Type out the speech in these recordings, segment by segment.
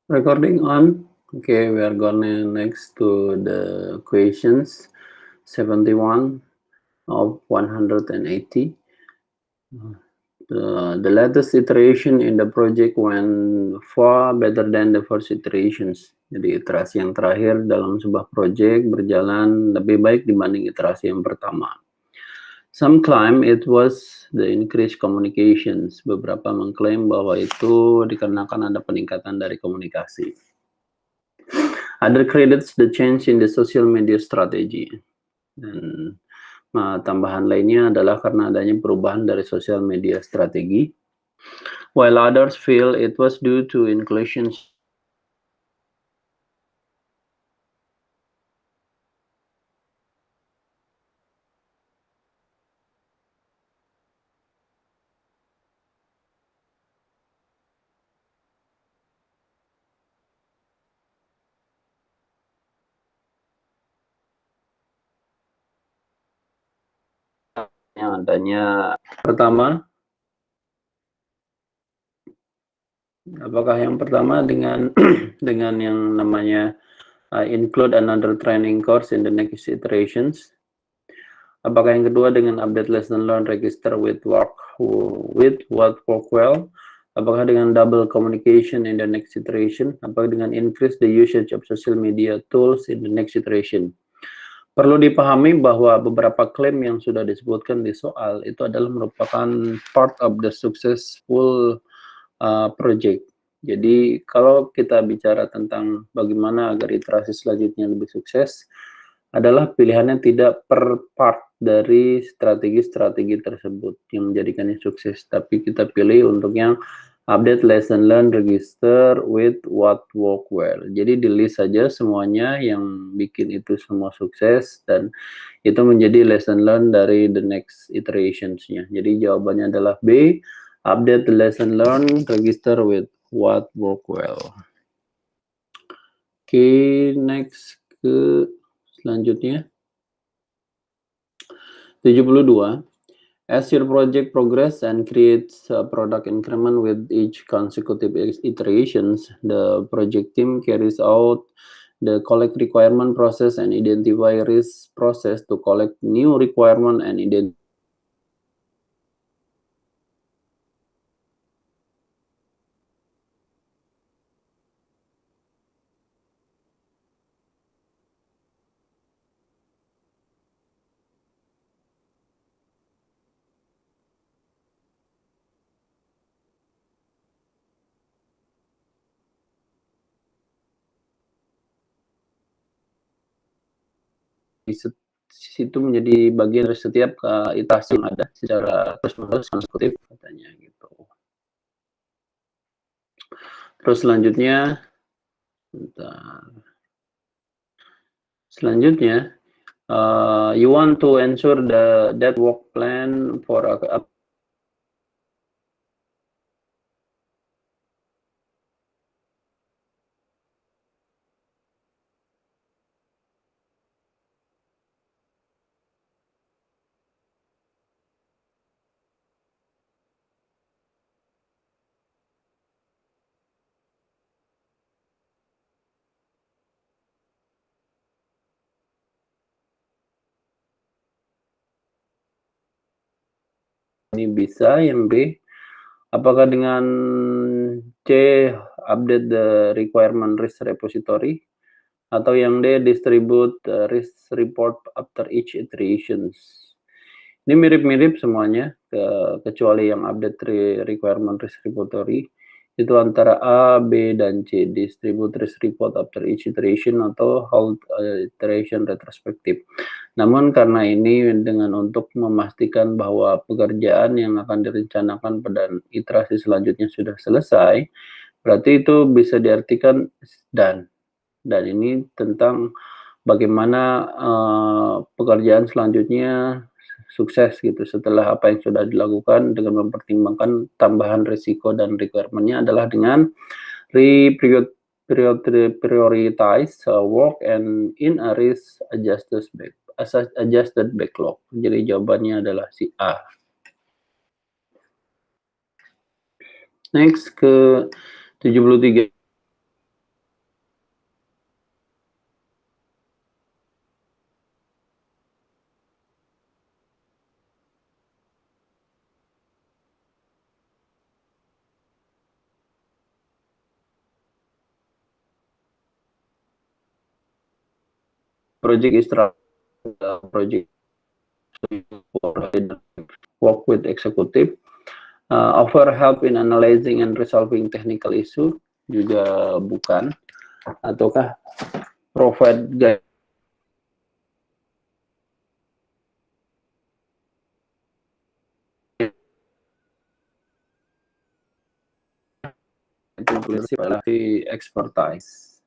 Recording on. Okay, we are gonna next to the questions 71 of 180. The latest iteration in the project went far better than the first iterations. Jadi iterasi yang terakhir dalam sebuah project berjalan lebih baik dibanding iterasi yang pertama. Some claim it was the increased communications. Beberapa mengklaim bahwa itu dikarenakan ada peningkatan dari komunikasi. Other credits the change in the social media strategy. Dan tambahan lainnya adalah karena adanya perubahan dari social media strategi. While others feel it was due to inclusion. Yang adanya pertama, apakah yang pertama dengan dengan yang namanya include another training course in the next iterations? Apakah yang kedua dengan update lesson learned register with what work well? Apakah dengan double communication in the next iteration? Apakah dengan increase the usage of social media tools in the next iteration? Perlu dipahami bahwa beberapa klaim yang sudah disebutkan di soal itu adalah merupakan part of the successful project. Jadi kalau kita bicara tentang bagaimana agar iterasi selanjutnya lebih sukses, adalah pilihannya tidak per part dari strategi-strategi tersebut yang menjadikannya sukses, tapi kita pilih untuk yang update lesson learn register with what work well. Jadi di list saja semuanya yang bikin itu semua sukses dan itu menjadi lesson learn dari the next iterations-nya. Jadi jawabannya adalah B, update the lesson learn register with what work well. Oke, next ke selanjutnya. 72. As your project progress and creates a product increment with each consecutive iterations, the project team carries out the collect requirement process and identify risk process to collect new requirement and identify. Di situ menjadi bagian dari setiap iterasi yang ada secara terus-menerus konsekutif katanya gitu. Terus selanjutnya, bentar. Selanjutnya, you want to ensure that work plan for a ini bisa, yang B, apakah dengan C update the requirement risk repository, atau yang D distribute risk report after each iterations. Ini mirip-mirip semuanya, kecuali yang update requirement risk repository itu antara A, B, dan C, distribute risk report after each iteration atau hold iteration retrospective. Namun karena ini dengan untuk memastikan bahwa pekerjaan yang akan direncanakan pada iterasi selanjutnya sudah selesai, berarti itu bisa diartikan dan ini tentang bagaimana pekerjaan selanjutnya sukses gitu setelah apa yang sudah dilakukan dengan mempertimbangkan tambahan risiko dan requirement-nya adalah dengan prioritize work and in a risk adjusted backlog. Jadi jawabannya adalah si A. Next ke 73. project structure, project work with executive, offer help in analyzing and resolving technical issue, juga bukan, ataukah provide guide expertise,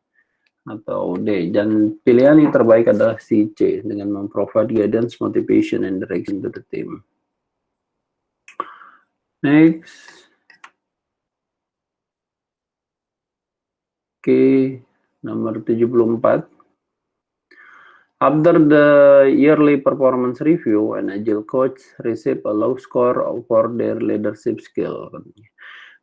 atau D. Dan pilihan yang terbaik adalah si C, dengan memprovide guidance, motivation, and direction to the team. Next. Oke, nomor 74. After the yearly performance review, an agile coach receive a low score for their leadership skill.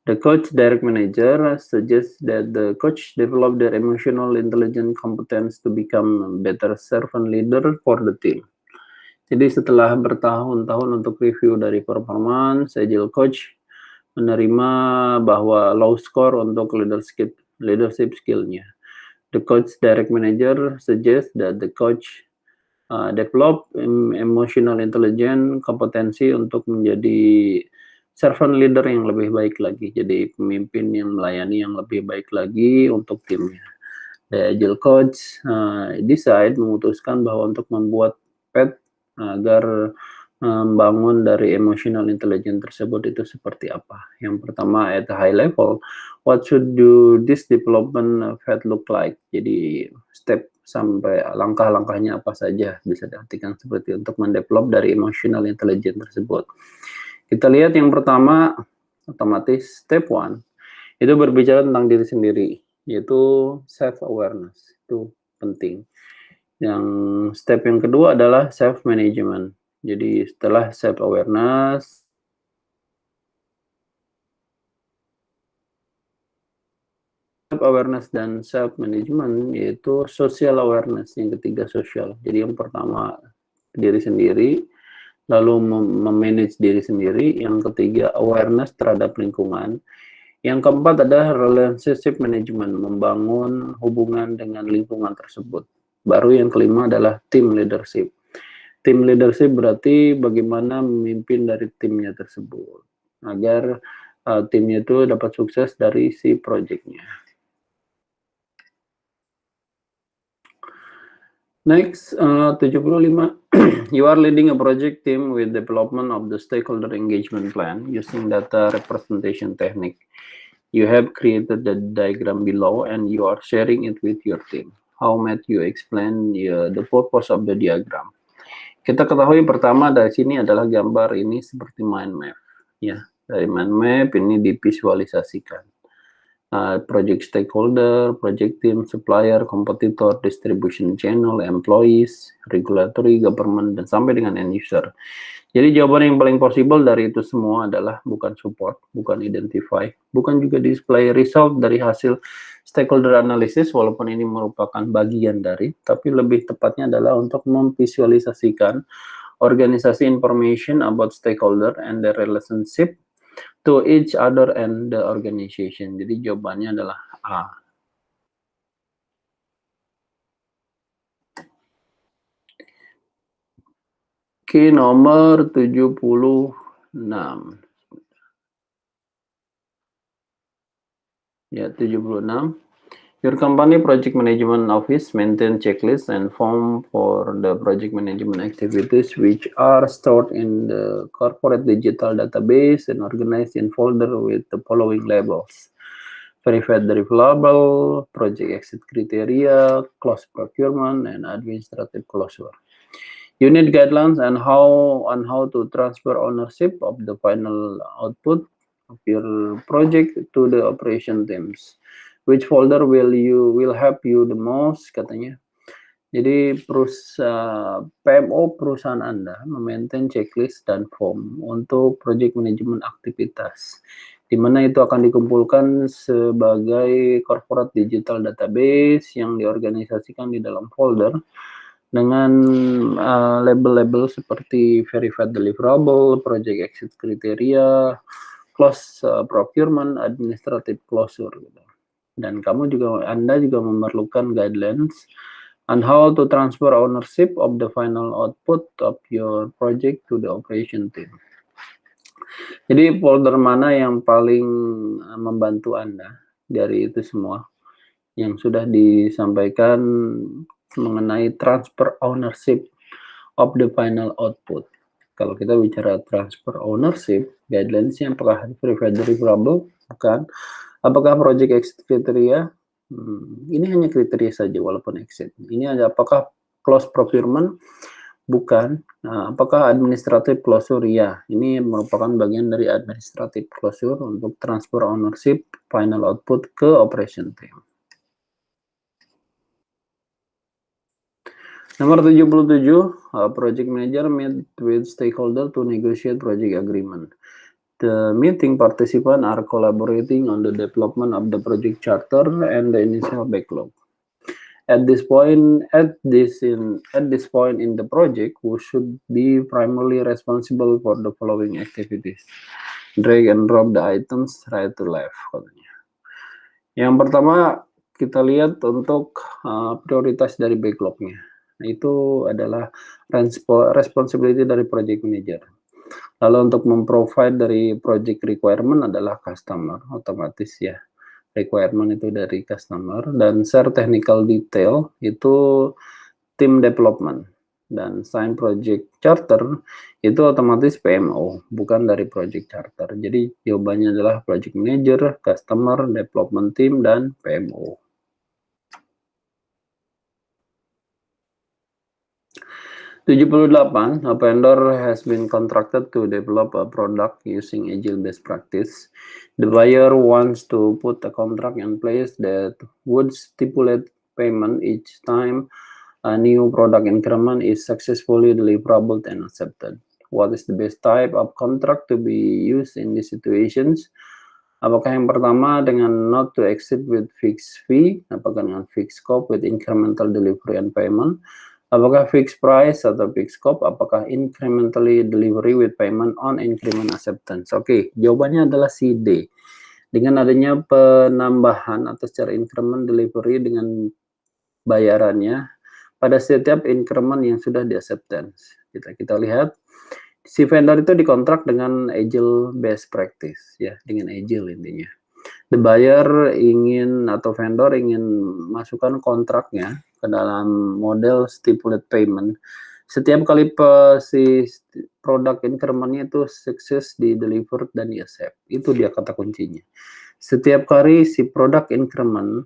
The coach direct manager suggests that the coach develop their emotional intelligence competence to become a better servant leader for the team. Jadi setelah bertahun-tahun untuk review dari performance, agile coach menerima bahwa low score untuk leadership skill-nya. The coach direct manager suggests that the coach develop emotional intelligence kompetensi untuk menjadi servant leader yang lebih baik lagi, jadi pemimpin yang melayani yang lebih baik lagi untuk timnya. The agile coach memutuskan bahwa untuk membuat PET agar membangun dari emotional intelligence tersebut itu seperti apa. Yang pertama, at a high level, what should do this development PET look like? Jadi step sampai langkah-langkahnya apa saja bisa diartikan seperti untuk mendevelop dari emotional intelligence tersebut. Kita lihat yang pertama, otomatis step 1 itu berbicara tentang diri sendiri, yaitu self awareness, itu penting. Yang step yang kedua adalah self management. Jadi setelah self awareness, dan self management, yaitu social awareness, yang ketiga social. Jadi yang pertama diri sendiri, lalu memanage diri sendiri, yang ketiga awareness terhadap lingkungan, yang keempat adalah relationship management, membangun hubungan dengan lingkungan tersebut. Baru yang kelima adalah team leadership. Team leadership berarti bagaimana memimpin dari timnya tersebut agar timnya itu dapat sukses dari si projectnya. Next, 75. You are leading a project team with development of the stakeholder engagement plan using data representation technique. You have created the diagram below and you are sharing it with your team. How might you explain the purpose of the diagram? Kita ketahui pertama dari sini adalah gambar ini seperti mind map, ya. Dari mind map ini divisualisasikan. Project stakeholder, project team, supplier, kompetitor, distribution channel, employees, regulatory, government, dan sampai dengan end user. Jadi jawaban yang paling possible dari itu semua adalah bukan support, bukan identify, bukan juga display result dari hasil stakeholder analysis, walaupun ini merupakan bagian dari, tapi lebih tepatnya adalah untuk memvisualisasikan organisasi information about stakeholder and their relationship to each other and the organization. Jadi jawabannya adalah A. Oke, nomor 76. Ya, 76. Your company project management office maintain checklist and form for the project management activities which are stored in the corporate digital database and organized in folder with the following labels: verified deliverable, project exit criteria, close procurement, and administrative closure. You need guidelines on how to transfer ownership of the final output of your project to the operation teams. Which folder will help you the most, katanya. Jadi PMO perusahaan Anda memaintain checklist dan form untuk project management aktivitas, di mana itu akan dikumpulkan sebagai corporate digital database yang diorganisasikan di dalam folder dengan label-label seperti verified deliverable, project exit criteria, close procurement, administrative closure gitu. Dan Anda juga memerlukan guidelines and how to transfer ownership of the final output of your project to the operation team. Jadi folder mana yang paling membantu Anda dari itu semua yang sudah disampaikan mengenai transfer ownership of the final output. Kalau kita bicara transfer ownership, guidelines-nya apakah deliverable? Bukan. Apakah project exit kriteria? Ini hanya kriteria saja walaupun exit. Ini ada apakah close procurement? Bukan. Nah, apakah administrative closure? Ya, ini merupakan bagian dari administrative closure untuk transfer ownership final output ke operation team. Nomor 77, project manager meet with stakeholder to negotiate project agreement. The meeting participants are collaborating on the development of the project charter and the initial backlog. At this point in the project, we should be primarily responsible for the following activities: drag and drop the items right to left. Yang pertama kita lihat untuk prioritas dari backlognya. Nah, itu adalah responsibility dari project manager. Lalu untuk memprovide dari project requirement adalah customer, otomatis ya. Requirement itu dari customer, dan share technical detail itu tim development, dan sign project charter itu otomatis PMO, bukan dari project charter. Jadi jawabannya adalah project manager, customer, development team, dan PMO. A vendor has been contracted to develop a product using Agile best practice. The buyer wants to put a contract in place that would stipulate payment each time a new product increment is successfully deliverable and accepted. What is the best type of contract to be used in these situations? Apakah yang pertama dengan not to exceed with fixed fee? Apakah dengan fixed scope with incremental delivery and payment? Apakah fixed price atau fixed scope? Apakah incrementally delivery with payment on increment acceptance? Oke, jawabannya adalah C, D. Dengan adanya penambahan atau secara increment delivery dengan bayarannya pada setiap increment yang sudah di acceptance. Kita lihat si vendor itu dikontrak dengan Agile best practice ya, dengan Agile intinya. The buyer ingin atau vendor ingin masukkan kontraknya ke dalam model stipulate payment. Setiap kali si produk increment-nya itu sukses di delivered dan di accept. Itu dia kata kuncinya. Setiap kali si produk increment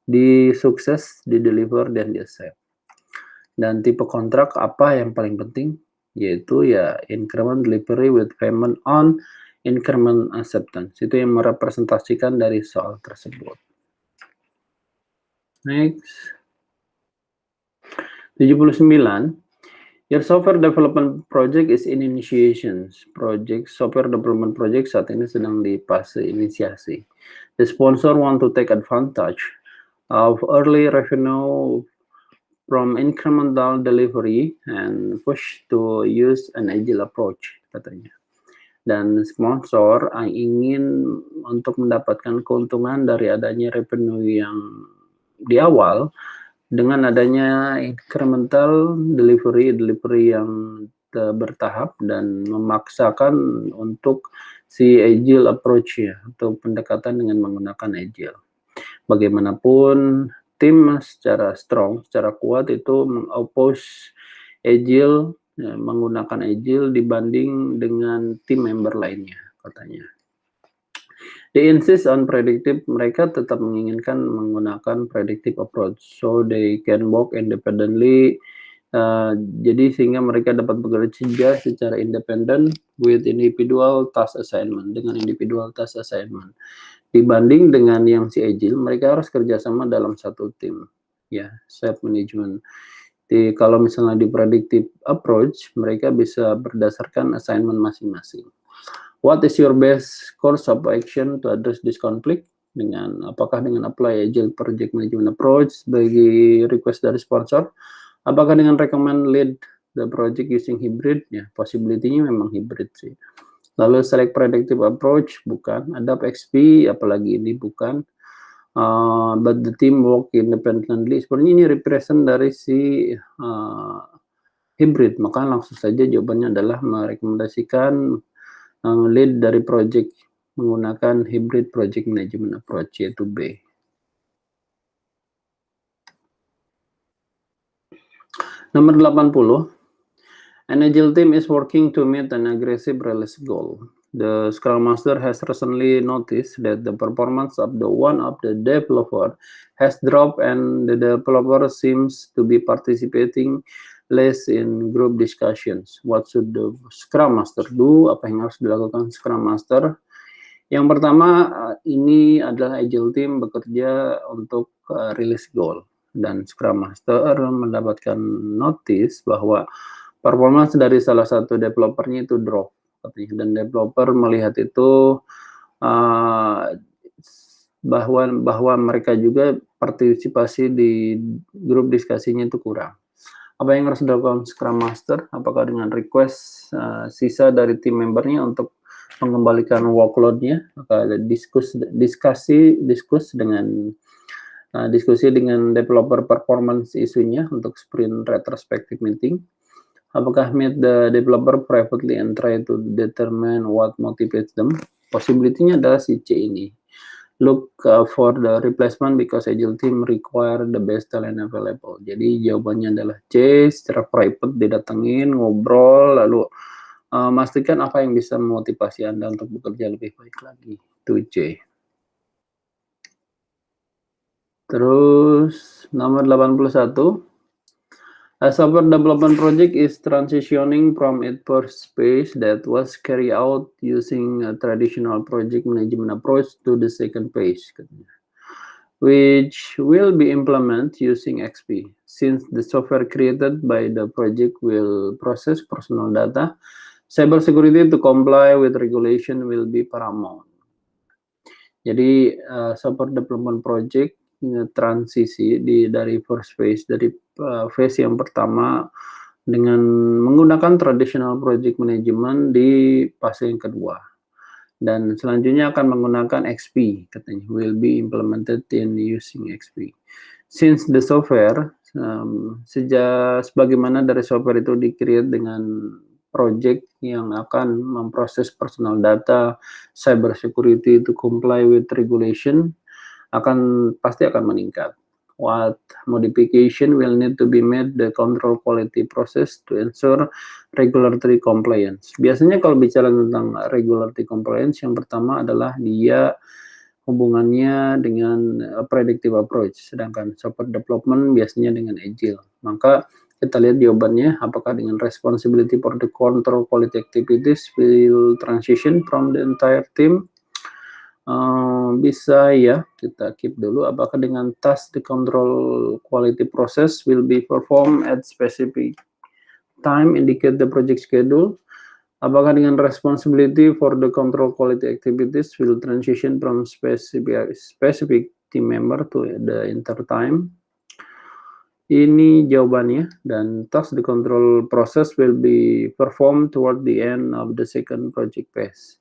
di sukses, di deliver dan di accept. Dan tipe kontrak apa yang paling penting? Yaitu ya increment delivery with payment on increment acceptance. Itu yang merepresentasikan dari soal tersebut. Next. 79. Your software development project is in initiations. Software development project saat ini sedang di fase inisiasi. The sponsor want to take advantage of early revenue from incremental delivery and push to use an agile approach, katanya. Dan sponsor ingin untuk mendapatkan keuntungan dari adanya revenue yang di awal dengan adanya incremental delivery yang bertahap dan memaksakan untuk si agile approach ya, atau pendekatan dengan menggunakan agile. Bagaimanapun tim secara strong, secara kuat itu mengoppose agile, ya, menggunakan agile dibanding dengan tim member lainnya, katanya. They insist on predictive, mereka tetap menginginkan menggunakan predictive approach, so they can work independently. Jadi sehingga mereka dapat bekerja secara independen with individual task assignment, dengan individual task assignment. Dibanding dengan yang si agile, mereka harus kerjasama dalam satu tim, ya, self management. Jadi kalau misalnya di predictive approach, mereka bisa berdasarkan assignment masing-masing. What is your best course of action to address this conflict? Apakah dengan apply agile project management approach bagi request dari sponsor? Apakah dengan recommend lead the project using hybrid? Ya, possibility-nya memang hybrid sih. Lalu select predictive approach, bukan. Adapt XP, apalagi ini bukan. but the team work independently. Sebenarnya ini represent dari si hybrid, maka langsung saja jawabannya adalah merekomendasikan lead dari project menggunakan hybrid project management approach, yaitu B. Nomor 80, an agile team is working to meet an aggressive release goal. The Scrum Master has recently noticed that the performance of one of the developer has dropped and the developer seems to be participating less in group discussions. What should the Scrum Master do? Apa yang harus dilakukan Scrum Master? Yang pertama, ini adalah agile team bekerja untuk release goal, dan Scrum Master mendapatkan notice bahwa performance dari salah satu developernya itu drop, dan developer melihat itu bahwa mereka juga partisipasi di grup diskusinya itu kurang. Apa yang harus dilakukan Scrum Master? Apakah dengan request sisa dari tim membernya untuk mengembalikan workload-nya, maka ada diskusi dengan developer performance isunya untuk sprint retrospective meeting. Apakah meet the developer privately and try to determine what motivates them? Possibility-nya adalah si C ini. Look for the replacement because agile team require the best talent available. Jadi jawabannya adalah C, secara private didatengin, ngobrol, lalu pastikan apa yang bisa memotivasi Anda untuk bekerja lebih baik lagi. Itu C. Terus nomor 81. A software development project is transitioning from its first phase that was carried out using a traditional project management approach to the second phase, which will be implemented using XP. Since the software created by the project will process personal data, cybersecurity to comply with regulation will be paramount. Jadi software development project transisi dari first phase, dari phase yang pertama dengan menggunakan traditional project management di fase yang kedua, dan selanjutnya akan menggunakan XP, katanya will be implemented in using XP. Since the software sebagaimana dari software itu di-create dengan project yang akan memproses personal data, cyber security to comply with regulation, pasti akan meningkat. What modification will need to be made the control quality process to ensure regulatory compliance? Biasanya kalau bicara tentang regulatory compliance, yang pertama adalah dia hubungannya dengan predictive approach, sedangkan software development biasanya dengan agile. Maka kita lihat jawabannya, apakah dengan responsibility for the control quality activities will transition from the entire team? Bisa ya, kita keep dulu. Apakah dengan task the control quality process will be performed at specific time indicate the project schedule? Apakah dengan responsibility for the control quality activities will transition from specific team member to the entire time? Ini jawabannya, dan task the control process will be performed toward the end of the second project phase.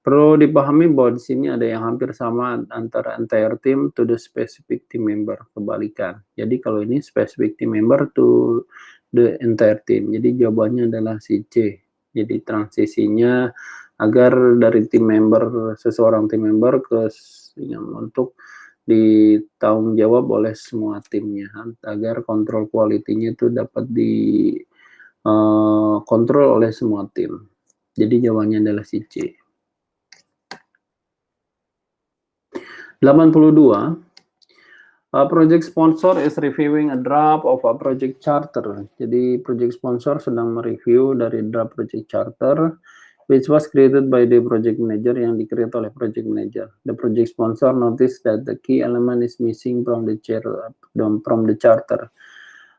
Perlu dipahami bahwa di sini ada yang hampir sama antara entire team to the specific team member, kebalikan. Jadi kalau ini specific team member to the entire team. Jadi jawabannya adalah si C. Jadi transisinya agar dari team member, seseorang team member ke yang untuk ditanggung jawab oleh semua timnya, agar kontrol quality-nya itu dapat kontrol oleh semua tim. Jadi jawabannya adalah si C. 82. A project sponsor is reviewing a draft of a project charter. Jadi project sponsor sedang mereview dari draft project charter which was created by the project manager, yang di-create oleh project manager. The project sponsor noticed that the key element is missing from the charter.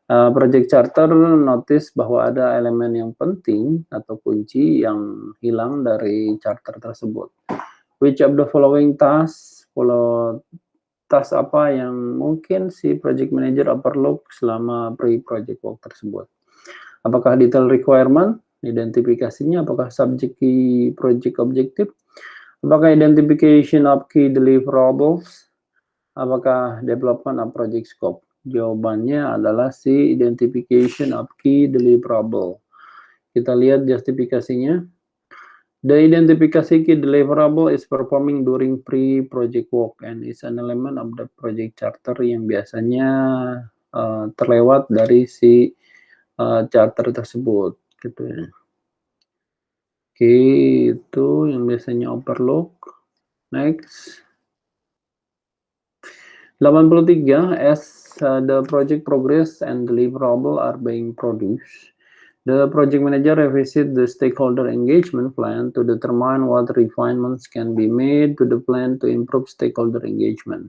Project charter notice bahwa ada elemen yang penting atau kunci yang hilang dari charter tersebut. Which of the following tasks, task apa yang mungkin si project manager overlook selama pre-project work tersebut? Apakah detail requirement, identifikasinya, apakah subject key project objective, apakah identification of key deliverables, Apakah development of project scope? Jawabannya adalah C, identification of key deliverable. Kita lihat justifikasinya. The identification key deliverable is performing during pre-project work and is an element of the project charter yang biasanya terlewat dari si charter tersebut, gitu ya. Oke, itu yang biasanya overlook. Next. 83, as the project progress and deliverable are being produced, the project manager revisit the stakeholder engagement plan to determine what refinements can be made to the plan to improve stakeholder engagement.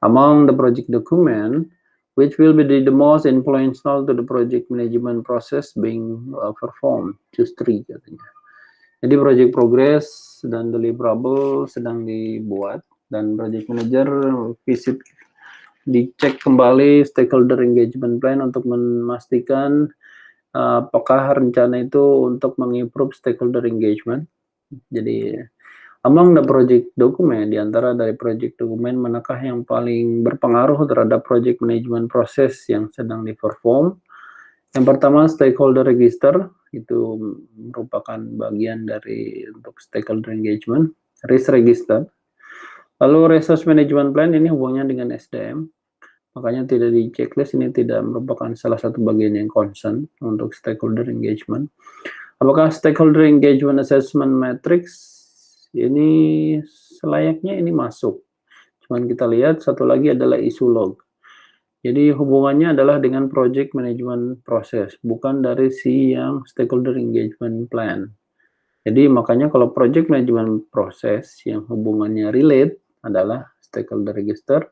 Among the project document, which will be the most influential to the project management process being performed, choose 3 katanya. Jadi project progress dan deliverable sedang dibuat dan project manager visit dicek kembali stakeholder engagement plan untuk memastikan apakah rencana itu untuk mengimprove stakeholder engagement. Jadi among the project document, di antara dari project dokumen manakah yang paling berpengaruh terhadap project management proses yang sedang diperform? Yang pertama stakeholder register, itu merupakan bagian dari untuk stakeholder engagement. Risk register. Lalu resource management plan ini hubungannya dengan SDM. Makanya tidak di checklist, ini tidak merupakan salah satu bagian yang concern untuk stakeholder engagement. Apakah stakeholder engagement assessment matrix ini selayaknya ini masuk? Cuman kita lihat satu lagi adalah isu log. Jadi hubungannya adalah dengan project management process, bukan dari si yang stakeholder engagement plan. Jadi makanya kalau project management process yang hubungannya relate adalah stakeholder register,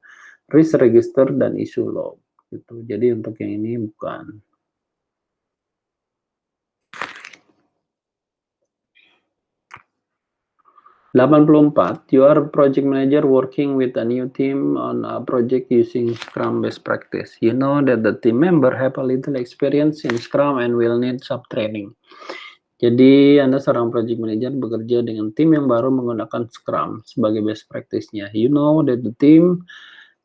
risk register, dan isu log. Gitu. Jadi untuk yang ini bukan. Your project manager working with a new team on a project using Scrum best practice. You know that the team member have a little experience in Scrum and will need some training. Jadi Anda seorang project manager bekerja dengan tim yang baru menggunakan Scrum sebagai best practice-nya. You know that the team,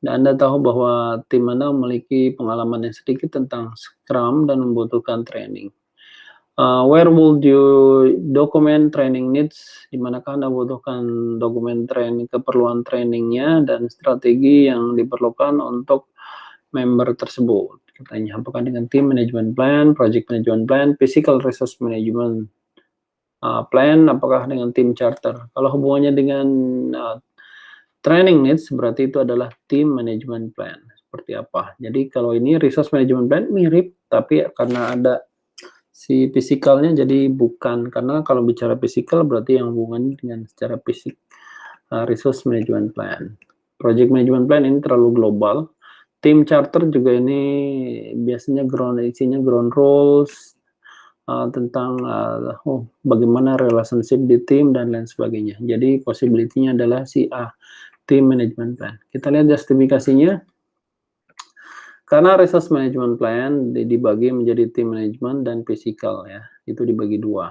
dan Anda tahu bahwa tim Anda memiliki pengalaman yang sedikit tentang Scrum dan membutuhkan training. Where would you document training needs? Di manakah Anda butuhkan dokumen training, keperluan trainingnya dan strategi yang diperlukan untuk member tersebut. Katanya, apakah dengan team management plan, project management plan, physical resource management plan, apakah dengan team charter? Kalau hubungannya dengan training needs, berarti itu adalah team management plan. Seperti apa? Jadi kalau ini resource management plan mirip, tapi karena ada si fisikalnya jadi bukan, karena kalau bicara fisikal berarti yang hubungannya dengan secara fisik. Resource management plan. Project management plan ini terlalu global. Team charter juga ini biasanya isinya ground rules, tentang bagaimana relationship di tim dan lain sebagainya. Jadi possibility-nya adalah si A, team management plan. Kita lihat justifikasinya. Karena resource management plan dibagi menjadi team management dan physical ya, itu dibagi 2.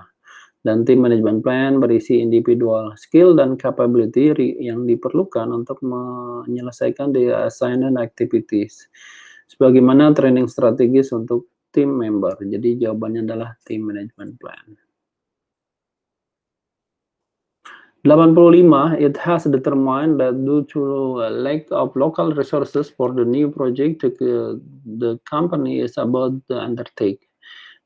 Dan team management plan berisi individual skill dan capability yang diperlukan untuk menyelesaikan the assigned activities. Sebagaimana training strategis untuk team member. Jadi jawabannya adalah team management plan. 85, it has determined that due to a lack of local resources for the new project the company is about to undertake.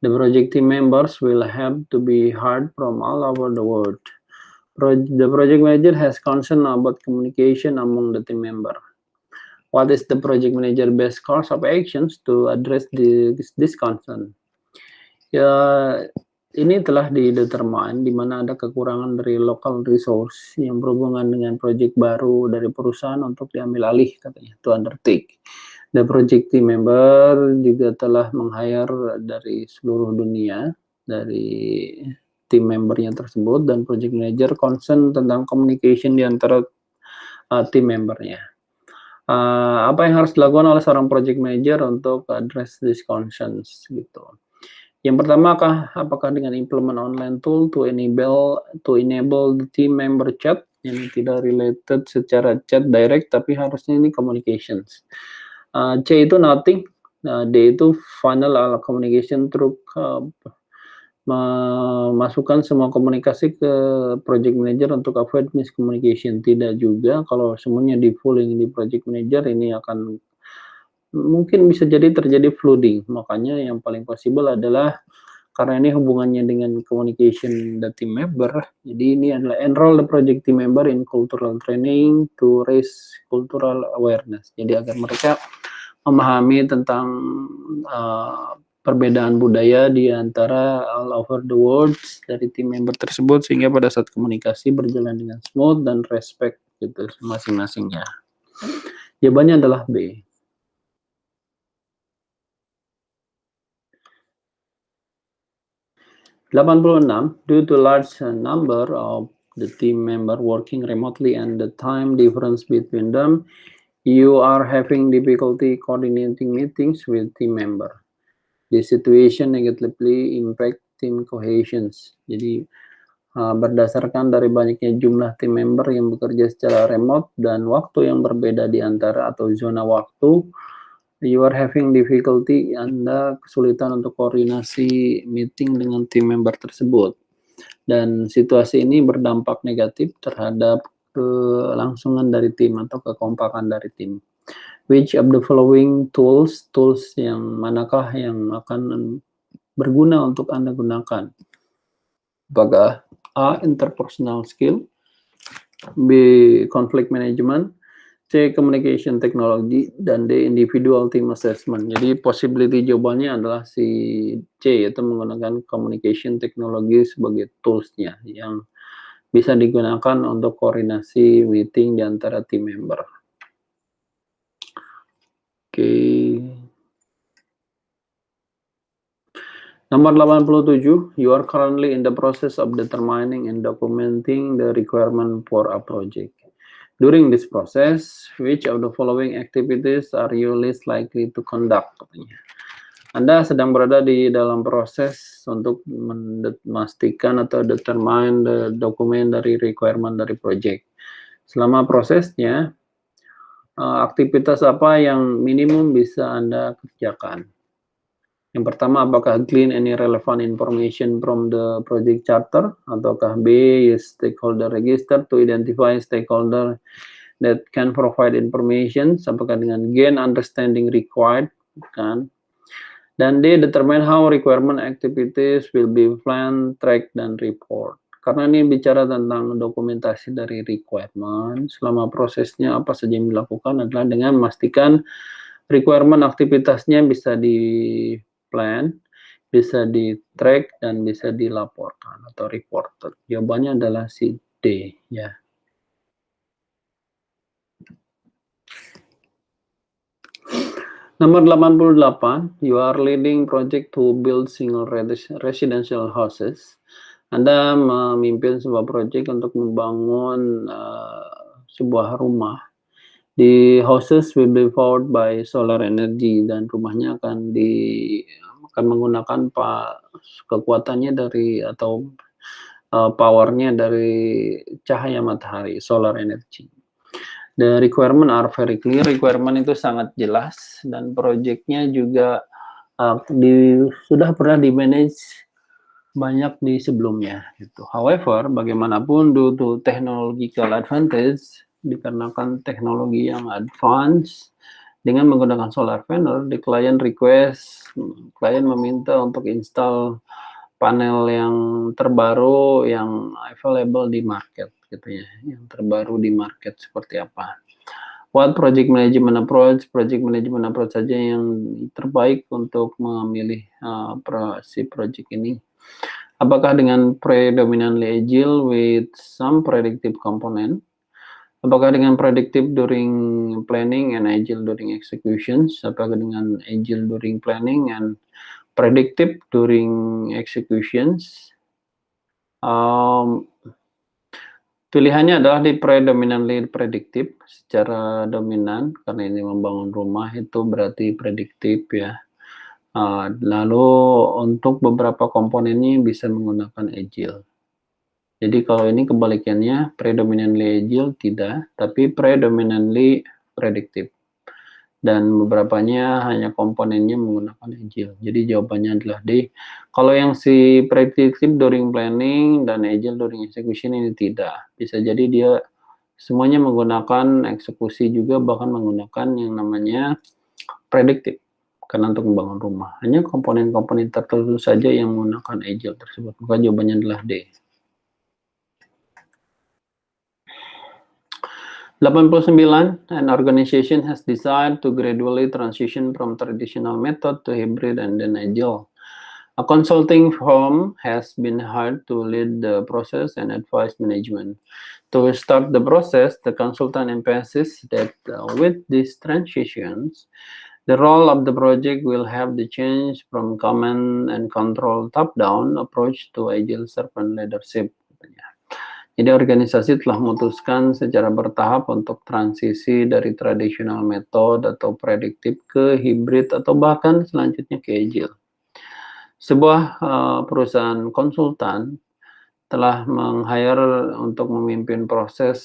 The project team members will have to be hired from all over the world. The project manager has concern about communication among the team member. What is the project manager best course of actions to address this concern? Ya, ini telah didetermine di mana ada kekurangan dari local resource yang berhubungan dengan proyek baru dari perusahaan untuk diambil alih, katanya, to undertake. The project team member juga telah meng-hire dari seluruh dunia, dari tim membernya tersebut, dan project manager concern tentang communication di antara tim membernya. Apa yang harus dilakukan oleh seorang project manager untuk address these concerns, gitu. Yang pertama, apakah dengan implement online tool to enable the team member chat ini tidak related secara chat direct, tapi harusnya ini communications. C itu nothing, D itu final communication through memasukkan semua komunikasi ke project manager untuk avoid miscommunication. Tidak juga, kalau semuanya di pooling di project manager ini akan mungkin bisa jadi terjadi flooding. Makanya yang paling possible adalah karena ini hubungannya dengan communication the team member, jadi ini adalah enroll the project team member in cultural training to raise cultural awareness. Jadi agar mereka memahami tentang perbedaan budaya di antara all over the world dari tim member tersebut, sehingga pada saat komunikasi berjalan dengan smooth dan respect gitu masing-masingnya. Jawabannya adalah B. 86, due to large number of the team member working remotely and the time difference between them, you are having difficulty coordinating meetings with team member. This situation negatively impact team cohesion. Jadi berdasarkan dari banyaknya jumlah tim member yang bekerja secara remote dan waktu yang berbeda di antara atau zona waktu, you are having difficulty, Anda kesulitan untuk koordinasi meeting dengan tim member tersebut. Dan situasi ini berdampak negatif terhadap kelangsungan dari tim atau kekompakan dari tim. Which of the following tools yang manakah yang akan berguna untuk Anda gunakan? Apakah A. interpersonal skill, B. conflict management, C. communication technology, dan D. individual team assessment. Jadi possibility jawabannya adalah si C, yaitu menggunakan communication technology sebagai tools-nya yang bisa digunakan untuk koordinasi meeting di antara team member. Oke. Nomor 87, you are currently in the process of determining and documenting the requirement for a project. During this process, which of the following activities are you least likely to conduct? Katanya. Anda sedang berada di dalam proses untuk memastikan atau determine the dokumen dari requirement dari project. Selama prosesnya, aktivitas apa yang minimum bisa Anda kerjakan? Yang pertama, apakah glean any relevant information from the project charter, ataukah B, use stakeholder register to identify stakeholder that can provide information, apakah dengan gain understanding required, kan? Dan D, determine how requirement activities will be planned, track, dan report. Karena ini bicara tentang dokumentasi dari requirement, selama prosesnya apa saja yang dilakukan adalah dengan memastikan requirement aktivitasnya bisa di plan, bisa di track, dan bisa dilaporkan atau reported. Jawabannya adalah si D, ya. Nomor 88, you are leading project to build single residential houses. Anda memimpin sebuah project untuk membangun sebuah rumah. The houses will be powered by solar energy, dan rumahnya akan menggunakan kekuatannya dari atau powernya dari cahaya matahari, solar energy. The requirement are very clear, requirement itu sangat jelas, dan projectnya juga sudah pernah di-manage banyak di sebelumnya. Gitu. However, bagaimanapun due to technological advantage, dikarenakan teknologi yang advance, dengan menggunakan solar panel, the client meminta untuk install panel yang terbaru yang available di market, gitu ya, yang terbaru di market seperti apa. What project management approach saja yang terbaik untuk memilih si project ini. Apakah dengan predominantly agile with some predictive component? Apakah dengan predictive during planning and agile during executions? Apakah dengan agile during planning and predictive during executions? Pilihannya adalah di predominantly predictive, secara dominan, karena ini membangun rumah itu berarti prediktif ya. Lalu untuk beberapa komponennya bisa menggunakan agile. Jadi kalau ini kebalikannya, predominantly agile tidak, tapi predominantly predictive. Dan beberapanya hanya komponennya menggunakan agile. Jadi jawabannya adalah D. Kalau yang si predictive during planning dan agile during execution ini tidak. Bisa jadi dia semuanya menggunakan eksekusi juga, bahkan menggunakan yang namanya predictive. Karena untuk membangun rumah. Hanya komponen-komponen tertentu saja yang menggunakan agile tersebut. Maka jawabannya adalah D. 89, an organization has decided to gradually transition from traditional method to hybrid and then agile. A consulting firm has been hired to lead the process and advise management. To start the process, the consultant emphasizes that with these transitions, the role of the project will have to change from command and control top-down approach to agile servant leadership. Jadi organisasi telah memutuskan secara bertahap untuk transisi dari traditional method atau prediktif ke hybrid atau bahkan selanjutnya ke agile. Sebuah perusahaan konsultan telah meng-hire untuk memimpin proses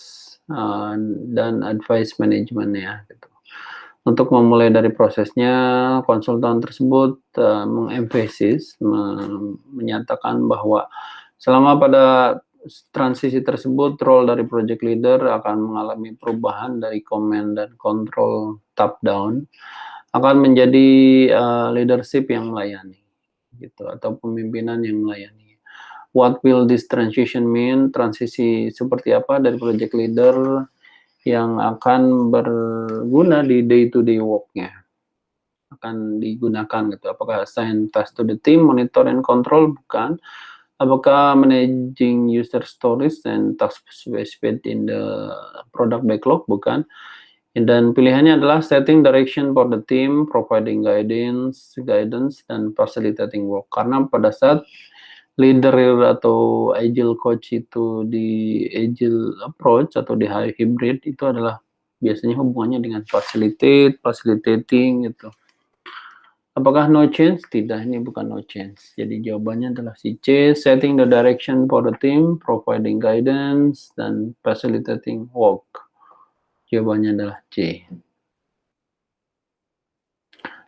dan advice manajemennya. Gitu. Untuk memulai dari prosesnya, konsultan tersebut mengemfasis, menyatakan bahwa selama pada transisi tersebut, role dari project leader akan mengalami perubahan dari command dan control top down, akan menjadi leadership yang melayani, gitu, atau pemimpinan yang melayani. What will this transition mean? Transisi seperti apa dari project leader yang akan berguna di day-to-day work-nya? Akan digunakan, gitu. Apakah assign task to the team, monitor and control? Bukan. Apakah managing user stories and tasks specified in the product backlog? Bukan. Dan pilihannya adalah setting direction for the team, providing guidance, dan facilitating work. Karena pada saat leader atau agile coach itu di agile approach atau di hybrid itu adalah biasanya hubungannya dengan facilitating gitu. Apakah no change? Tidak, ini bukan no change. Jadi jawabannya adalah si C, setting the direction for the team, providing guidance, dan facilitating work. Jawabannya adalah C.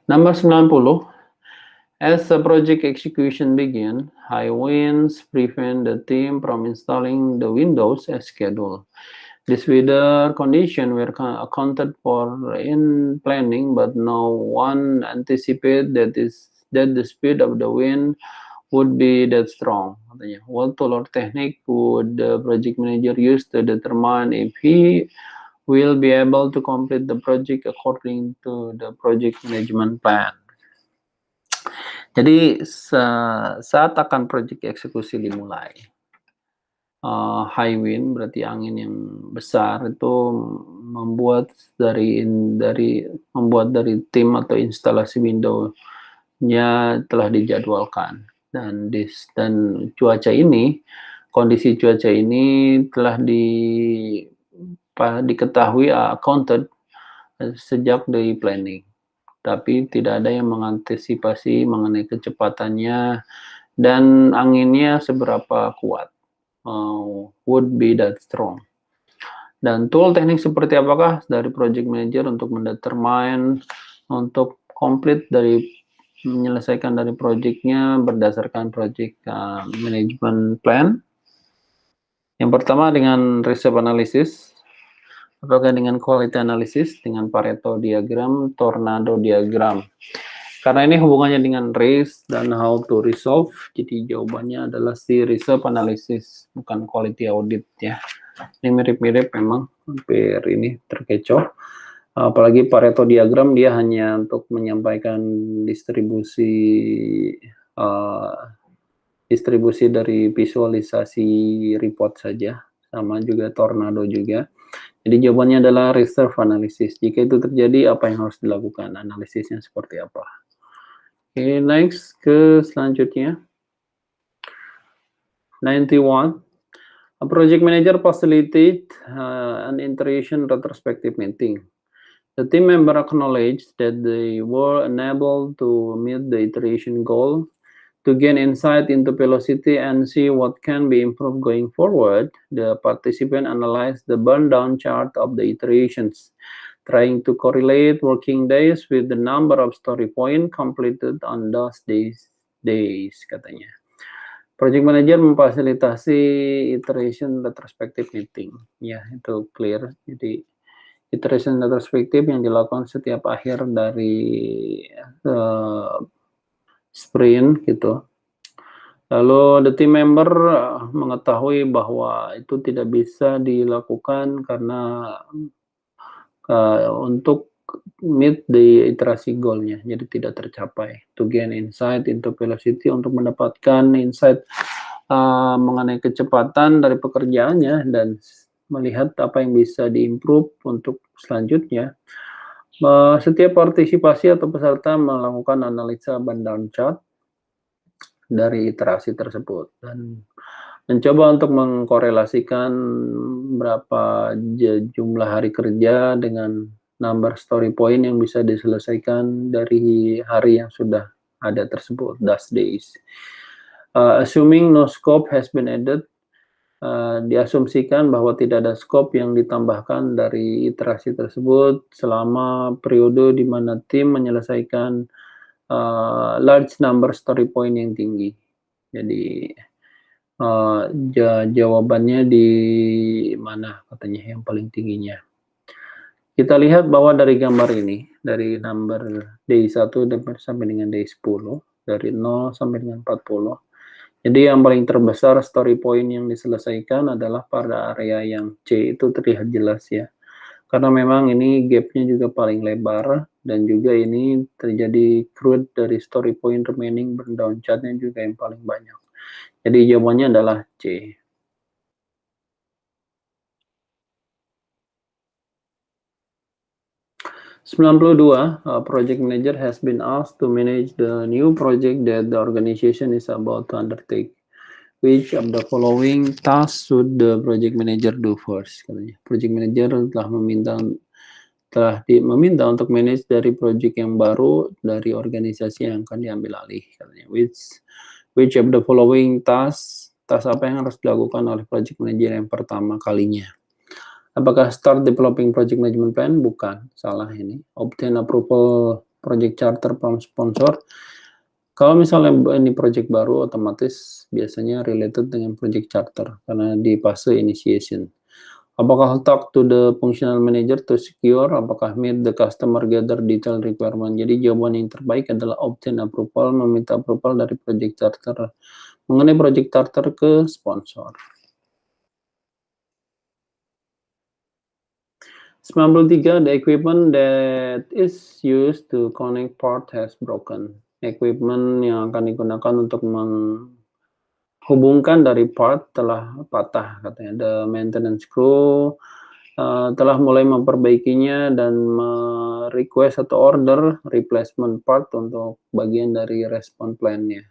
Nomor 90, as the project execution begin, high winds prevent the team from installing the windows as scheduled. This weather condition were accounted for in planning, but no one anticipated that the speed of the wind would be that strong. What tool or technique would the project manager use to determine if he will be able to complete the project according to the project management plan? Jadi saat akan project eksekusi dimulai, high wind berarti angin yang besar itu membuat dari tim atau instalasi window-nya telah dijadwalkan, dan cuaca ini, kondisi cuaca ini telah diketahui accounted sejak dari planning, tapi tidak ada yang mengantisipasi mengenai kecepatannya dan anginnya seberapa kuat. Would be that strong. Dan tool teknik seperti apakah dari project manager untuk mendetermine, untuk complete dari menyelesaikan dari projectnya berdasarkan project management plan? Yang pertama dengan reserve analysis, apakah dengan quality analysis, dengan Pareto diagram, tornado diagram. Karena ini hubungannya dengan risk dan how to resolve, jadi jawabannya adalah si reserve analysis, bukan quality audit ya. Ini mirip-mirip memang, hampir ini terkecoh. Apalagi Pareto diagram dia hanya untuk menyampaikan distribusi dari visualisasi report saja, sama juga tornado juga. Jadi jawabannya adalah reserve analysis. Jika itu terjadi, apa yang harus dilakukan? Analisisnya seperti apa? Oke, next ke selanjutnya. 91. A project manager facilitate an iteration retrospective meeting. The team member acknowledged that they were unable to meet the iteration goal To gain insight into velocity and see what can be improved going forward, the participant analyzed the burn-down chart of the iterations, trying to correlate working days with the number of story point completed on those days katanya. Project Manager memfasilitasi iteration retrospective meeting. Ya, itu clear. Jadi iteration retrospective yang dilakukan setiap akhir dari sprint gitu. Lalu the team member mengetahui bahwa itu tidak bisa dilakukan karena untuk meet the iterasi goal-nya, jadi tidak tercapai. To gain insight into velocity, untuk mendapatkan insight mengenai kecepatan dari pekerjaannya dan melihat apa yang bisa diimprove untuk selanjutnya. Setiap partisipasi atau peserta melakukan analisa burn-down chart dari iterasi tersebut dan mencoba untuk mengkorelasikan berapa jumlah hari kerja dengan number story point yang bisa diselesaikan dari hari yang sudah ada tersebut, those days. Assuming no scope has been added, diasumsikan bahwa tidak ada scope yang ditambahkan dari iterasi tersebut selama periode di mana tim menyelesaikan large number story point yang tinggi. Jadi jawabannya di mana katanya yang paling tingginya. Kita lihat bahwa dari gambar ini, dari number day 1 sampai dengan day 10, dari 0 sampai dengan 40. Jadi yang paling terbesar story point yang diselesaikan adalah pada area yang C, itu terlihat jelas ya. Karena memang ini gap-nya juga paling lebar dan juga ini terjadi crude dari story point remaining burn-down chart-nya juga yang paling banyak. Jadi jawabannya adalah C. Project manager has been asked to manage the new project that the organization is about to undertake. Which of the following tasks should the project manager do first? Project manager telah meminta untuk manage dari project yang baru dari organisasi yang akan diambil alih. Which of the following tasks apa yang harus dilakukan oleh project manager yang pertama kalinya? Apakah start developing project management plan? Bukan, salah ini. Obtain approval project charter from sponsor. Kalau misalnya ini project baru, otomatis biasanya related dengan project charter karena di fase initiation. Apakah talk to the functional manager to secure? Apakah meet the customer gather detail requirement? Jadi jawaban yang terbaik adalah obtain approval, meminta approval dari project charter mengenai project charter ke sponsor. 93, the equipment that is used to connect part has broken. Equipment yang akan digunakan untuk menghubungkan dari part telah patah katanya. The maintenance crew telah mulai memperbaikinya dan request atau order replacement part untuk bagian dari response plan-nya.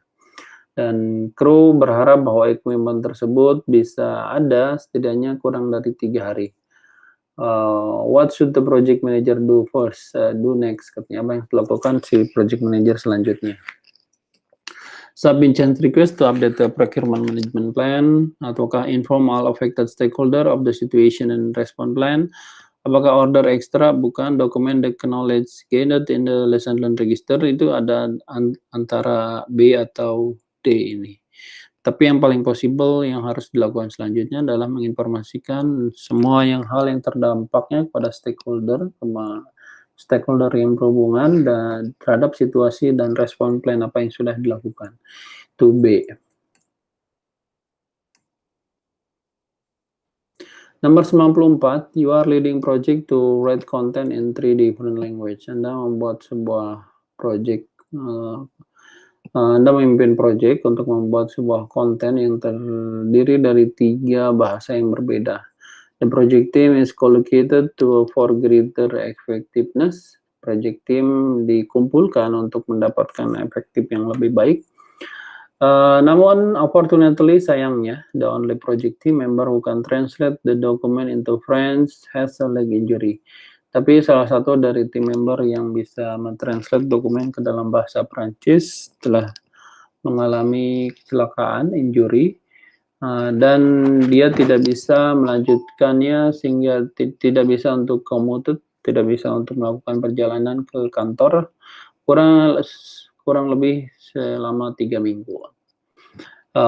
Dan kru berharap bahwa equipment tersebut bisa ada setidaknya kurang dari 3 hari. What should the project manager do first? Do next, katanya apa yang dilakukan si project manager selanjutnya? Submit change request to update the procurement management plan, ataukah inform all affected stakeholder of the situation and response plan? Apakah order ekstra? Bukan. Dokumen the knowledge gained in the lesson learned register, itu ada antara B atau D ini. Tapi yang paling possible yang harus dilakukan selanjutnya adalah menginformasikan semua hal yang terdampaknya kepada stakeholder yang berhubungan dan terhadap situasi dan respon plan apa yang sudah dilakukan. Itu B. Nomor 94, you are leading project to write content in 3 different language. Anda membuat sebuah project Anda memimpin proyek untuk membuat sebuah konten yang terdiri dari 3 bahasa yang berbeda. The project team is collocated for greater effectiveness. Project team dikumpulkan untuk mendapatkan efektif yang lebih baik. Namun, unfortunately, sayangnya, the only project team member who can translate the document into French has a leg injury. Tapi salah satu dari tim member yang bisa mentranslate dokumen ke dalam bahasa Prancis telah mengalami kecelakaan, injury, dan dia tidak bisa melanjutkannya sehingga tidak bisa untuk commute, tidak bisa untuk melakukan perjalanan ke kantor kurang lebih selama 3 minggu.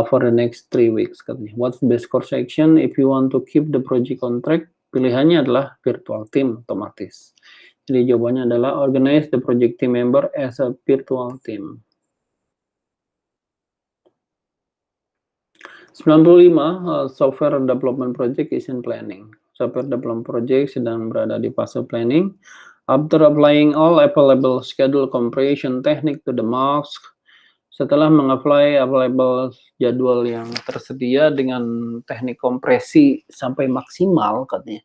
For the next 3 weeks katanya. What's the best course action if you want to keep the project on track? Pilihannya adalah virtual team otomatis. Jadi jawabannya adalah organize the project team member as a virtual team. 95, software development project is in planning. Software development project sedang berada di fase planning. After applying all available schedule compression technique to the max, setelah mengapply available jadwal yang tersedia dengan teknik kompresi sampai maksimal katanya.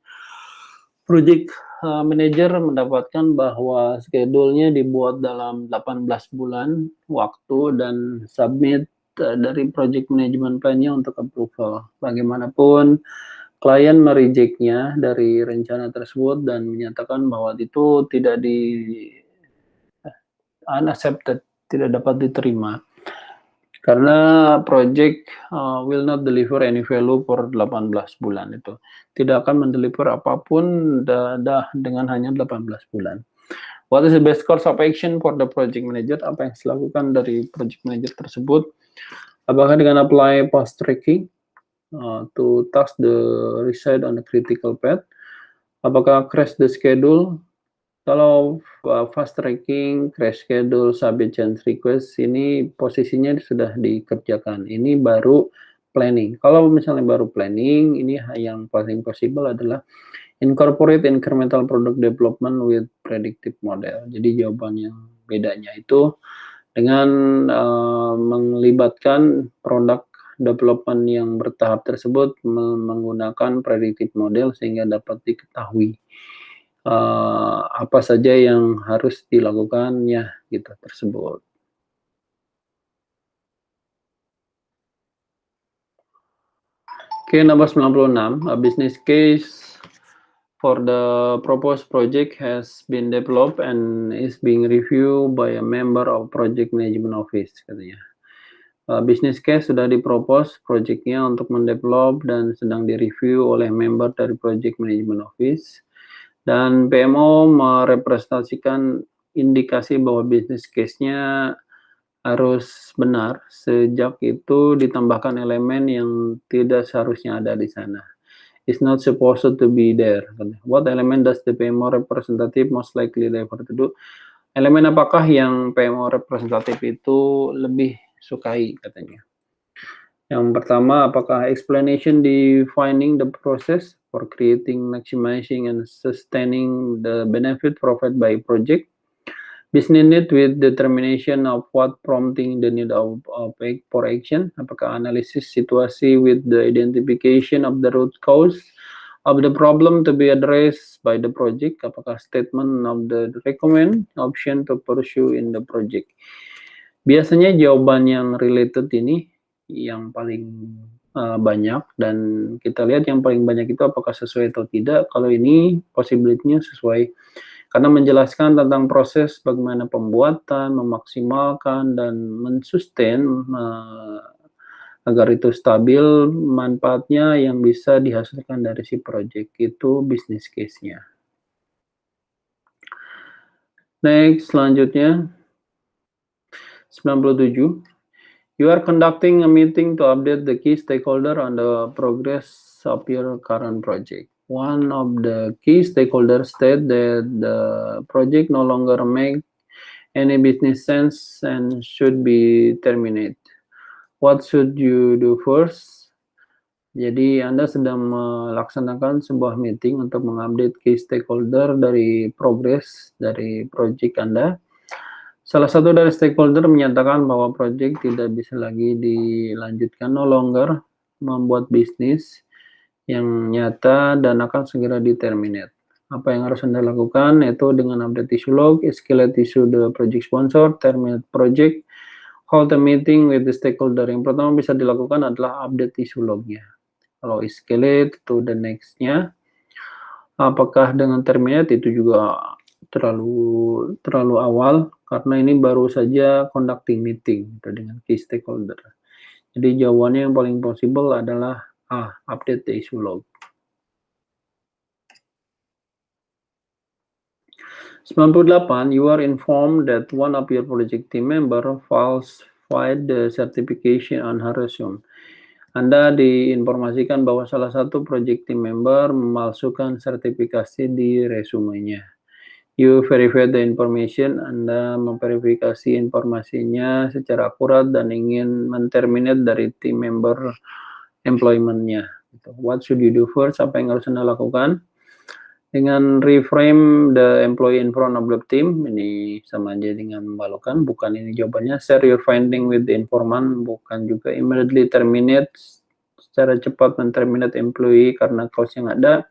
Project manager mendapatkan bahwa schedule-nya dibuat dalam 18 bulan waktu dan submit dari project management plan-nya untuk approval. Bagaimanapun klien merejectnya dari rencana tersebut dan menyatakan bahwa itu tidak unaccepted, tidak dapat diterima. Karena project will not deliver any value for 18 bulan itu. Tidak akan mendeliver apapun dengan hanya 18 bulan. What is the best course of action for the project manager? Apa yang harus dilakukan dari project manager tersebut? Apakah dengan apply fast tracking to task the reside on the critical path? Apakah crash the schedule? Kalau fast tracking, crash schedule, submit change request ini posisinya sudah dikerjakan. Ini baru planning. Kalau misalnya baru planning, ini yang paling possible adalah incorporate incremental product development with predictive model. Jadi jawaban yang bedanya itu dengan melibatkan produk development yang bertahap tersebut menggunakan predictive model sehingga dapat diketahui apa saja yang harus dilakukannya gitu tersebut. Oke, nomor 96, a business case for the proposed project has been developed and is being reviewed by a member of project management office katanya. Business case sudah dipropose projectnya untuk mendevelop dan sedang direview oleh member dari project management office. Dan PMO merepresentasikan indikasi bahwa business case-nya harus benar, sejak itu ditambahkan elemen yang tidak seharusnya ada di sana. It's not supposed to be there. What element does the PMO representative most likely refer to do? Elemen apakah yang PMO representatif itu lebih sukai katanya? Yang pertama, apakah explanation defining the process for creating, maximizing, and sustaining the benefit provided by project? Business need with determination of what prompting the need of for action. Apakah analisis situasi with the identification of the root cause of the problem to be addressed by the project? Apakah statement of the recommend option to pursue in the project? Biasanya jawaban yang related ini yang paling banyak, dan kita lihat yang paling banyak itu apakah sesuai atau tidak. Kalau ini possibility-nya sesuai, karena menjelaskan tentang proses bagaimana pembuatan, memaksimalkan, dan mensustain agar itu stabil manfaatnya yang bisa dihasilkan dari si project, itu business case-nya. Next, selanjutnya 97. You are conducting a meeting to update the key stakeholder on the progress of your current project. One of the key stakeholders state that the project no longer make any business sense and should be terminated. What should you do first? Jadi Anda sedang melaksanakan sebuah meeting untuk mengupdate key stakeholder dari progress dari project Anda. Salah satu dari stakeholder menyatakan bahwa proyek tidak bisa lagi dilanjutkan, no longer membuat bisnis yang nyata dan akan segera di-terminate. Apa yang harus Anda lakukan? Yaitu dengan update issue log, escalate issue the project sponsor, terminate project, hold a meeting with the stakeholder. Yang pertama bisa dilakukan adalah update issue lognya. Kalau escalate to the next-nya, apakah dengan terminate itu juga terlalu awal karena ini baru saja conducting meeting dengan key stakeholder. Jadi jawabannya yang paling possible adalah A, update the issue log. 98, you are informed that one of your project team member falsified the certification on her resume. Anda diinformasikan bahwa salah satu project team member memalsukan sertifikasi di resumenya. You verify the information, Anda memverifikasi informasinya secara akurat dan ingin men-terminate dari team member employment-nya. What should you do first? Apa yang harus Anda lakukan? Dengan reframe the employee in front of the team, ini sama aja dengan membalukan, bukan ini jawabannya. Share your finding with the informant, bukan juga immediately terminate, secara cepat men-terminate employee karena cause yang ada.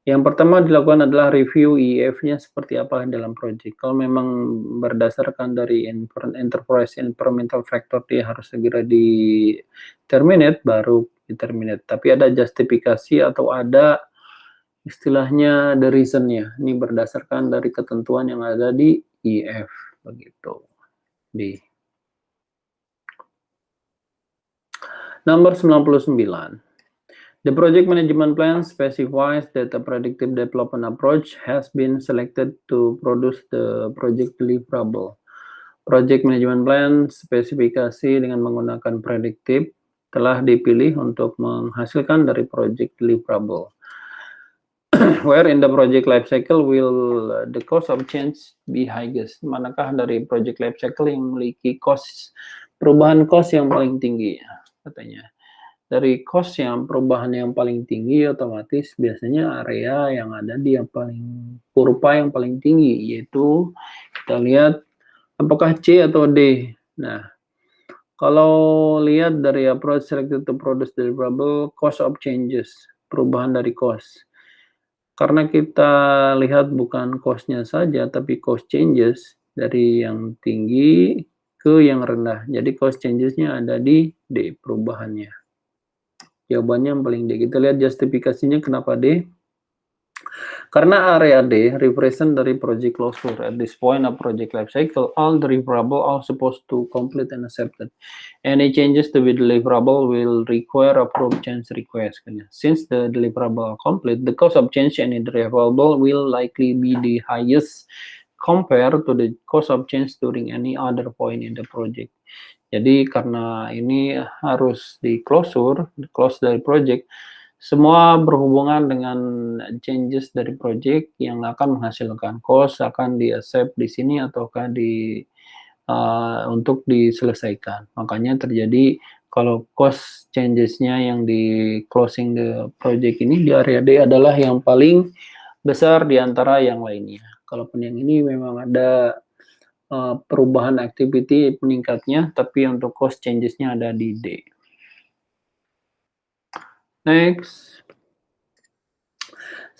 Yang pertama dilakukan adalah review IEF-nya seperti apa dalam project. Kalau memang berdasarkan dari enterprise environmental factor dia harus segera di terminate, baru di terminate. Tapi ada justifikasi atau ada istilahnya the reason-nya. Ini berdasarkan dari ketentuan yang ada di IEF begitu. Di nomor 99. The project management plan specifies that a predictive development approach has been selected to produce the project deliverable. Project management plan spesifikasi dengan menggunakan predictive telah dipilih untuk menghasilkan dari project deliverable. Where in the project life cycle will the cost of change be highest? Manakah dari project life cycle yang memiliki perubahan cost yang paling tinggi, katanya. Dari cost yang perubahan yang paling tinggi, otomatis biasanya area yang ada di yang paling kurva yang paling tinggi, yaitu kita lihat apakah C atau D. Nah, kalau lihat dari approach selected to produce deliverable, cost of changes, perubahan dari cost. Karena kita lihat bukan cost-nya saja, tapi cost changes dari yang tinggi ke yang rendah. Jadi cost changes-nya ada di D, perubahannya. Jawabannya yang paling D. Kita lihat justifikasinya kenapa D. Karena area D represent dari project closure. At this point of project life cycle, all deliverable are supposed to complete and accepted. Any changes to be deliverable will require approved change request. Since the deliverable are complete, the cost of change any deliverable will likely be the highest compared to the cost of change during any other point in the project. Jadi karena ini harus di close dari project, semua berhubungan dengan changes dari project yang akan menghasilkan cost akan di-accept di sini ataukah untuk diselesaikan. Makanya terjadi kalau cost changes-nya yang di closing the project ini di area D adalah yang paling besar di antara yang lainnya. Kalaupun yang ini memang ada perubahan activity meningkatnya, tapi untuk cost changes-nya ada di D. Next.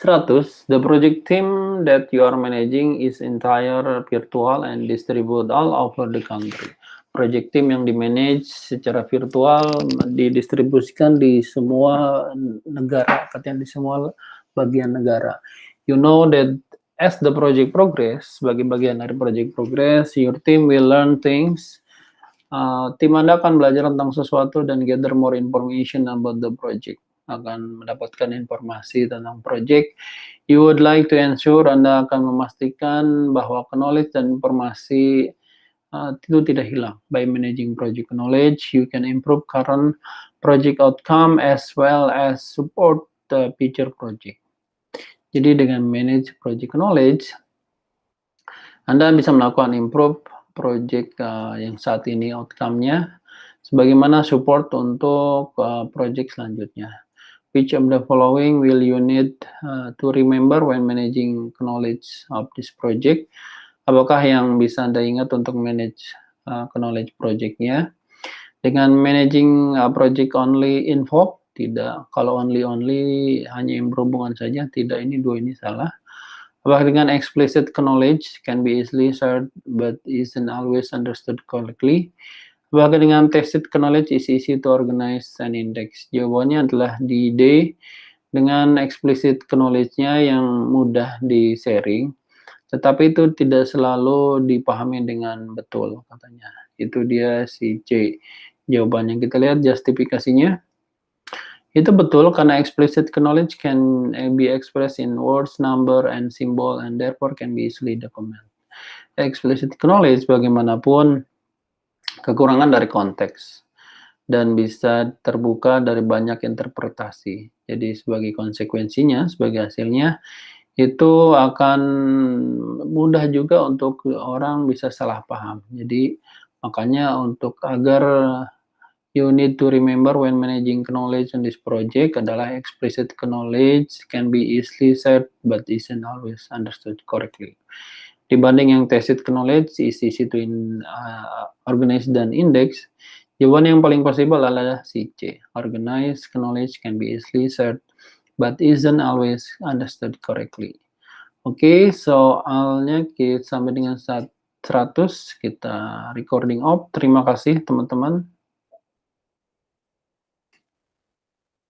100. The project team that you are managing is entire virtual and distributed all over the country. Project team yang di-manage secara virtual didistribusikan di semua negara, katanya di semua bagian negara. You know that as the project progress, sebagai bagian dari project progress, your team will learn things. Tim Anda akan belajar tentang sesuatu dan gather more information about the project. Akan mendapatkan informasi tentang project. You would like to ensure Anda akan memastikan bahwa knowledge dan informasi itu tidak hilang. By managing project knowledge, you can improve current project outcome as well as support the future project. Jadi dengan manage project knowledge, Anda bisa melakukan improve project yang saat ini outcome-nya, sebagaimana support untuk project selanjutnya. Which of the following will you need to remember when managing knowledge of this project? Apakah yang bisa Anda ingat untuk manage knowledge project-nya? Dengan managing project only info, tidak. Kalau only hanya yang berhubungan saja, tidak. Ini dua ini salah. Apakah dengan explicit knowledge can be easily shared but isn't always understood correctly? Apakah dengan tacit knowledge is easy to organize and index? Jawabannya adalah di D. Dengan explicit knowledge-nya yang mudah di sharing, Tetapi itu tidak selalu dipahami dengan betul katanya. Itu dia si C. Jawabannya kita lihat justifikasinya. Itu betul karena explicit knowledge can be expressed in words, number, and symbol, and therefore can be easily documented. Explicit knowledge bagaimanapun kekurangan dari konteks dan bisa terbuka dari banyak interpretasi. Jadi sebagai konsekuensinya, sebagai hasilnya, itu akan mudah juga untuk orang bisa salah paham. Jadi makanya untuk agar you need to remember when managing knowledge on this project adalah explicit knowledge can be easily said but isn't always understood correctly. Dibanding yang tacit knowledge is easy to organize dan index, jawaban yang paling possible adalah si C. Organized knowledge can be easily said but isn't always understood correctly. Oke, soalnya kita sampai dengan 100 kita recording off. Terima kasih teman-teman.